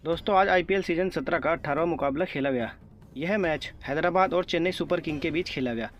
दोस्तों आज IPL season 17 का 18वां मुकाबला खेला गया। यह मैच हैदराबाद और चेन्नई सुपर किंग के बीच खेला गया।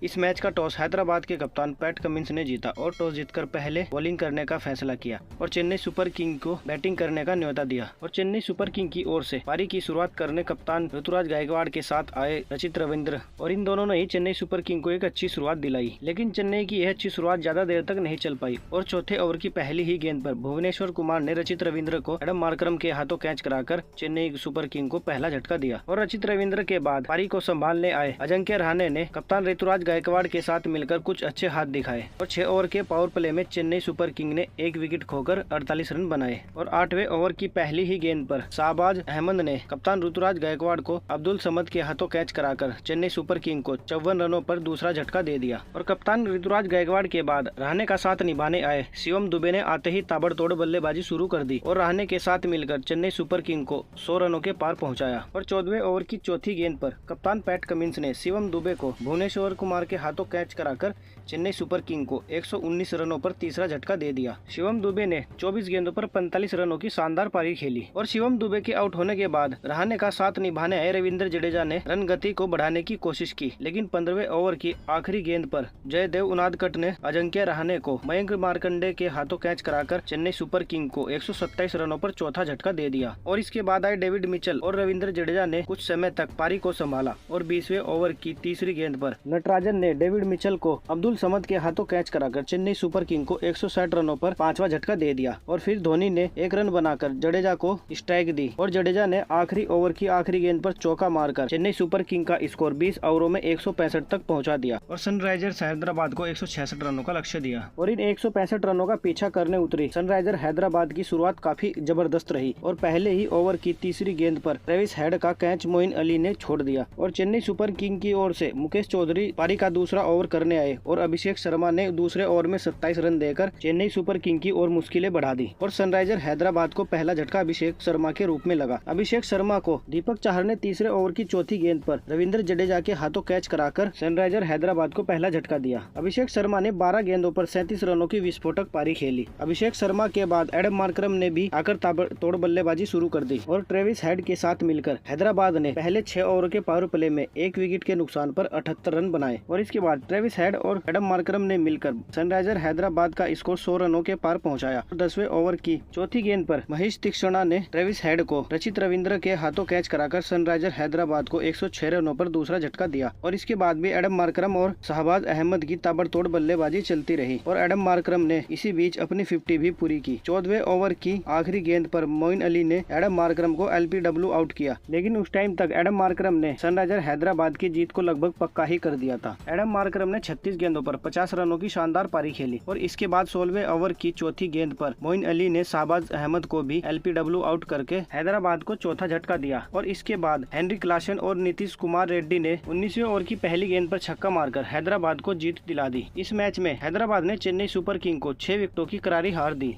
इस मैच का टॉस हैदराबाद के कप्तान पैट कमिंस ने जीता और टॉस जीतकर पहले बॉलिंग करने का फैसला किया और चेन्नई सुपर किंग को बैटिंग करने का न्योता दिया। और चेन्नई सुपर किंग की ओर से पारी की शुरुआत करने कप्तान ऋतुराज गायकवाड़ के साथ आए रचित रविंद्र और इन दोनों ने ही चेन्नई सुपर किंग को एक अच्छी शुरुआत दिलाई। लेकिन चेन्नई की यह अच्छी शुरुआत ज्यादा देर तक नहीं चल पाई और चौथे ओवर की पहली ही गेंद पर भुवनेश्वर कुमार ने रचित रविंद्र को एडम मार्करम के हाथों कैच कराकर चेन्नई सुपर किंग को पहला झटका दिया। और रचित रविंद्र के बाद पारी को संभालने आए अजिंक्य रहाणे ने कप्तान ऋतुराज गायकवाड़ के साथ मिलकर कुछ अच्छे हाथ दिखाए और 6 ओवर के पावर प्ले में चेन्नई सुपर किंग ने 1 विकेट खोकर 48 रन बनाए। और 8वें ओवर की पहली ही गेंद पर शाहबाज अहमद ने कप्तान ऋतुराज गायकवाड़ को अब्दुल समद के हाथों कैच कराकर चेन्नई सुपर किंग को 54 रनों पर दूसरा झटका दे दिया। और कप्तान ऋतुराज गायकवाड़ के बाद रहाणे का साथ निभाने आए शिवम दुबे ने आते ही ताबड़तोड़ बल्लेबाजी शुरू कर दी और रहाणे के साथ मिलकर चेन्नई सुपर किंग को 100 रनों के पार पहुंचाया। और 14वें ओवर की चौथी गेंद पर कप्तान पैट कमिंस ने शिवम दुबे को भुवनेश्वर कुमार के हाथों कैच कराकर चेन्नई सुपर किंग को 119 रनों पर तीसरा झटका दे दिया। शिवम दुबे ने 24 गेंदों पर 45 रनों की शानदार पारी खेली। और शिवम दुबे के आउट होने के बाद रहाणे का साथ निभाने आए रविंद्र जडेजा ने रन गति को बढ़ाने की कोशिश की, लेकिन 15वें ओवर की आखिरी गेंद पर जयदेव उनादकट ने अजिंक्य रहाणे को मयंक मार्कंडे के हाथों कैच कराकर चेन्नई सुपर किंग को 127 रनों पर चौथा झटका दे दिया। और इसके बाद आए डेविड मिचेल और रविंद्र जडेजा ने कुछ समय तक पारी को संभाला और 20वें ओवर की तीसरी गेंद पर नटराजन ने डेविड मिचेल को अब्दुल समद के हाथों कैच कराकर चेन्नई सुपर किंग को 160 रनों पर 5वां झटका दे दिया। और फिर धोनी ने 1 रन बनाकर जडेजा को स्ट्राइक दी और जडेजा ने आखिरी ओवर की आखिरी गेंद पर चौका मारकर चेन्नई सुपर किंग का स्कोर 20 ओवरों में 165 तक पहुंचा दिया और सनराइजर्स हैदराबाद को 166 रनों का लक्ष्य दिया। और इन 165 रनों का पीछा करने उतरी सनराइजर हैदराबाद की शुरुआत काफी जबरदस्त रही और पहले ही ओवर की तीसरी गेंद पर ट्रेविस हेड का कैच मोइन अली ने छोड़ दिया। और चेन्नई सुपर किंग की ओर से मुकेश चौधरी पारी का दूसरा ओवर करने आए और अभिषेक शर्मा ने दूसरे ओवर में 27 रन देकर चेन्नई सुपर किंग की ओर मुश्किलें बढ़ा दी। और सनराइजर हैदराबाद को पहला झटका अभिषेक शर्मा के रूप में लगा। अभिषेक शर्मा को दीपक चाहर ने तीसरे ओवर की चौथी गेंद पर रविंद्र जडेजा के हाथों कैच कराकर सनराइजर हैदराबाद को पहला झटका दिया। अभिषेक शर्मा ने 12 गेंदों पर 37 रनों की विस्फोटक पारी खेली। अभिषेक शर्मा के बाद एडम मार्करम ने भी आकर ताबड़तोड़ बल्लेबाजी शुरू कर दी और ट्रेविस हेड के साथ मिलकर हैदराबाद ने पहले 6 ओवर के पावर प्ले में 1 विकेट के नुकसान पर 78 रन बनाए। और इसके बाद ट्रेविस हेड और एडम मार्करम ने मिलकर सनराइजर हैदराबाद का स्कोर 100 रनों के पार पहुंचाया। 10वें ओवर की चौथी गेंद पर महेश तीक्ष्णा ने ट्रेविस हेड को रचित रविंद्र के हाथों कैच कराकर सनराइजर हैदराबाद को 106 रनों पर दूसरा झटका दिया। और इसके बाद भी एडम मार्करम और शाहबाज अहमद की ताबड़तोड़ बल्लेबाजी चलती रही और एडम मार्करम ने इसी बीच अपनी 50 भी पूरी की। 14वें ओवर की आखिरी गेंद पर मोइन अली ने एडम मार्करम को LPW आउट किया, लेकिन उस टाइम तक एडम मार्करम ने सनराइजर हैदराबाद की जीत को लगभग पक्का ही कर दिया था। एडम मार्करम ने 36 गेंदों पर 50 रनों की शानदार पारी खेली और इसके बाद 16वें ओवर की चौथी गेंद पर मोइन अली ने शाहबाज अहमद को भी LPW आउट करके हैदराबाद को चौथा झटका दिया। और इसके बाद हेनरी क्लासन और नीतीश कुमार रेड्डी ने 19वें ओवर की पहली गेंद पर छक्का मारकर हैदराबाद को जीत दिला दी। इस मैच में हैदराबाद ने चेन्नई सुपर किंग को 6 विकेटों की करारी हार दी।